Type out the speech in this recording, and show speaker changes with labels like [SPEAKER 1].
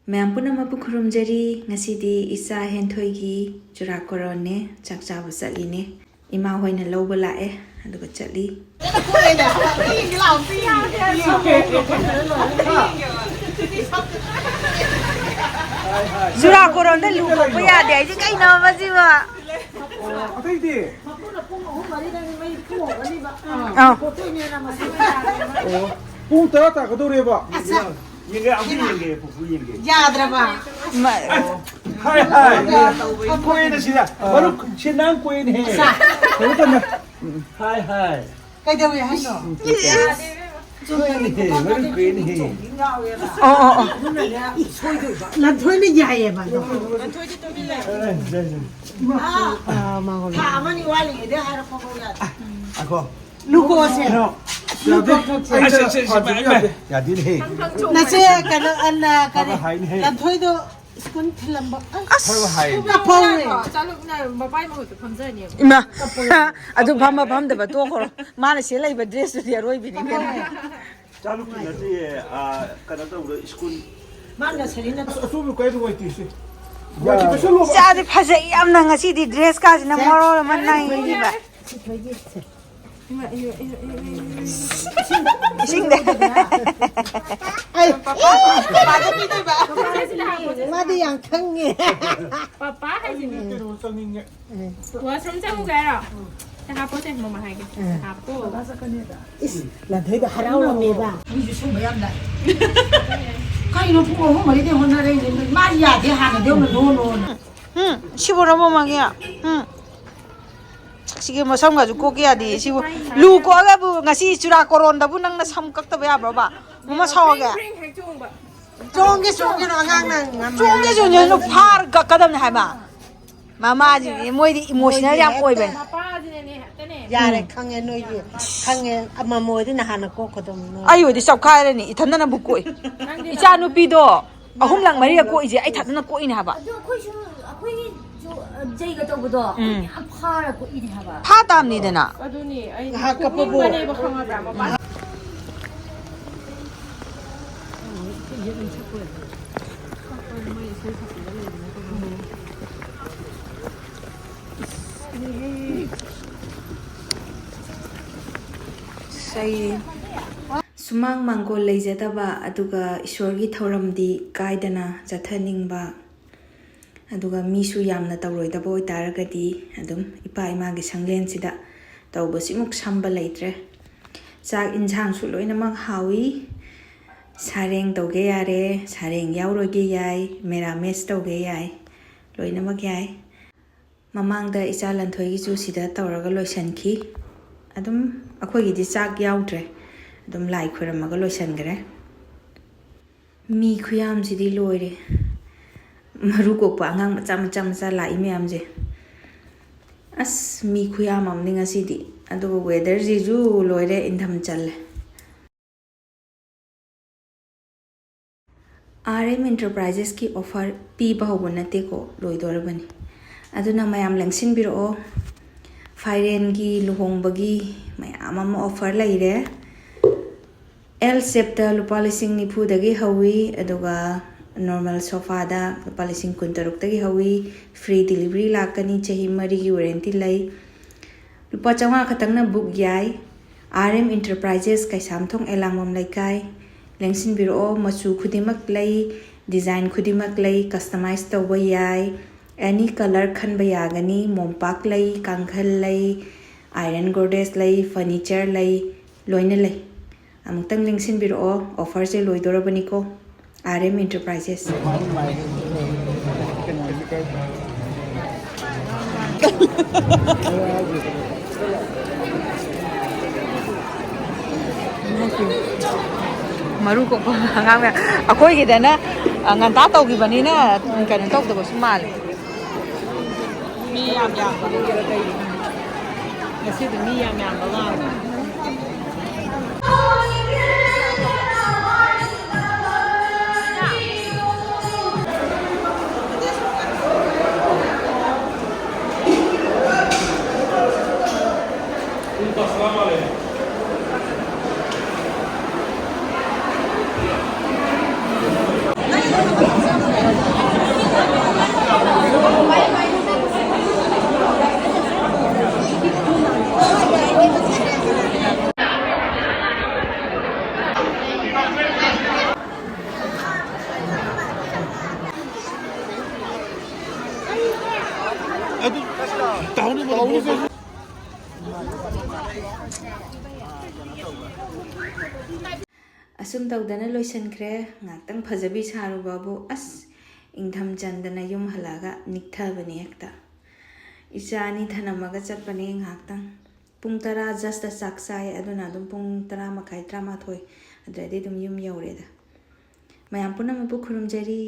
[SPEAKER 1] Ma'am punamapu khurumjari ngasidi isa Henthoigi churakaran ne chak chaba chatline ima hoina lawba lae aduga chatli churakaran da lu ko ya de ai kai na ma ji ba
[SPEAKER 2] atai di pung tara ta ka dore ba
[SPEAKER 3] Yenge aku yenge pupu yenge.
[SPEAKER 4] Yadra ba.
[SPEAKER 3] Hai hai. Aku ini sih lah. Baru senang aku ini. Baru kan. Hai hai.
[SPEAKER 4] Kay daw yan no.
[SPEAKER 3] Baru aku ini.
[SPEAKER 4] Henthoi ni jaya ba no. Henthoi di to bile. Mangol. Ha mani wali de har ko ko ya.
[SPEAKER 3] Aku.
[SPEAKER 4] Luko se.
[SPEAKER 3] Ya din he.
[SPEAKER 4] Na se kana anna kana Henthoi do skun thilam ba.
[SPEAKER 3] Hai hai.
[SPEAKER 4] Pawe.
[SPEAKER 5] Chaluk na babai mo to phamja ni.
[SPEAKER 1] ima adu phama pham da ba to khoro mana se lai ba dress di roi bi ni
[SPEAKER 3] Calu kita tu kana tu school.
[SPEAKER 4] Manga serina
[SPEAKER 2] asu bi kai du wai ti si
[SPEAKER 1] cha di phajai amna ngasi di dress ka sina moro man nai ni ba sing de
[SPEAKER 4] ai papa da pi dai ba ma di yang thang ni
[SPEAKER 5] Papa hay gì nè?
[SPEAKER 2] du sang ni
[SPEAKER 5] Ủa xong chắc không cái đâu. Chắc hấp thế mà hay cái. Hấp cô.
[SPEAKER 4] Henthoi da harau la me ba ni ju sum yam da kai no pu ho mari de hona re ma ya de ha na de no
[SPEAKER 1] 시보라 뭐 막이야 시게 뭐 삼가 주고 깨야지 시보 루고가 부 ngasi churakaran da bu nang na sam kak ta ba ba mama sawa ga
[SPEAKER 5] Spring hay chung ba.
[SPEAKER 4] chong ge no ngang nang ngam
[SPEAKER 1] chung ge jo ne no par ga kadam ne ha ma mama ji moi di emotional yam oi ben
[SPEAKER 5] Papa gì nè, cái này.
[SPEAKER 4] ya re khang ge noi di khang ge ama mo di na ha na ko ko dom no
[SPEAKER 1] ayo di sab khai ni ithan na bu koi icha nu pi do ahum lang mari ko ije ai that na ko ina ba
[SPEAKER 6] 저희가 저보다 파라고 이리 해봐.
[SPEAKER 1] pha tam ni de na
[SPEAKER 5] Aduni ay.
[SPEAKER 4] Ha, kapo po.
[SPEAKER 5] Ba khang ta ma ba.
[SPEAKER 1] sai sumang mangol leijadaba aduga ishwargi thouram di kaidana jathaningba aduga misu yamna tawroidaba oi taragadi adum ipa imagi sanglen sida tawba simuk samba leitre chak injang su loina mak hawi sareng tawge yare sareng yawroge yai merames tawge yai loina mak yai mamangda icha Henthoi gi chu sida tawraga loisanki adum akhoi gi chak yawdre adum lai khuramaga loisangre mi khuyam sidi loire maru kokpa angang macha lai myam je as mi khuyam amni ngasi di adu weather ji ju loire indham challe RM Enterprises ki offer pi ba hobonate ko loidorabani aduna mayam langsin biro Fairen gi luhongbagi mayam am offer laire L shape da lupa lising nipu dagi hawi aduga normal sofa da lupa lising kuntaruk dagi hawi free delivery lakani chahi mari gi warranty lai lupa changa khatang na book yai RM Enterprises kai samthong elangmam laikai lengsin biro machu khudimak lai design khudimak lai customize tawba yai any color khan ba yagani mompak lai kangkhal lai iron goddess lai furniture lai loina lai amutang lengsin biro offer je loidorabani ko RM Enterprises maru ko ngang me akoi gi dana ngan ta taw gi bani na kan taw da su mal
[SPEAKER 5] Mi yam yam ba cái gì. Ngày xưa thì mi yam yam ba la.
[SPEAKER 1] ꯑꯁꯨꯝ ꯇꯧꯗꯅ ꯂꯣꯏꯁꯤꯟꯈ꯭ꯔꯦ ꯉꯥꯛꯇꯪ ꯐꯖꯕꯤ ꯁꯥꯔꯨꯕꯕꯨ ꯑꯁ ꯏꯪꯊꯝ ꯆꯟꯗꯅ ꯌꯨꯝ ꯍꯜꯂꯛꯑꯒ ꯅꯤꯛꯊꯕꯅꯤ ꯍꯦꯛꯇ ꯏꯆꯥ ꯑꯅꯤ ꯊꯅꯝꯃꯒ ꯆꯠꯄꯅꯦ ꯉꯥꯛꯇꯪ ꯄꯨꯡ 10 ꯖꯁꯇ ꯆꯥꯛ ꯆꯥꯏ ꯑꯗꯨꯅ ꯑꯗꯨꯝ ꯄꯨꯡ 10 ꯃꯈꯥꯏ 11 ꯑꯗꯨꯋꯥꯏꯗꯤ ꯑꯗꯨꯝ ꯌꯨꯝ ꯌꯧꯔꯦꯗ ꯃꯌꯥꯝ ꯄꯨꯝꯅꯃꯛꯄꯨ ꯈꯨꯔꯨꯝꯖꯔꯤ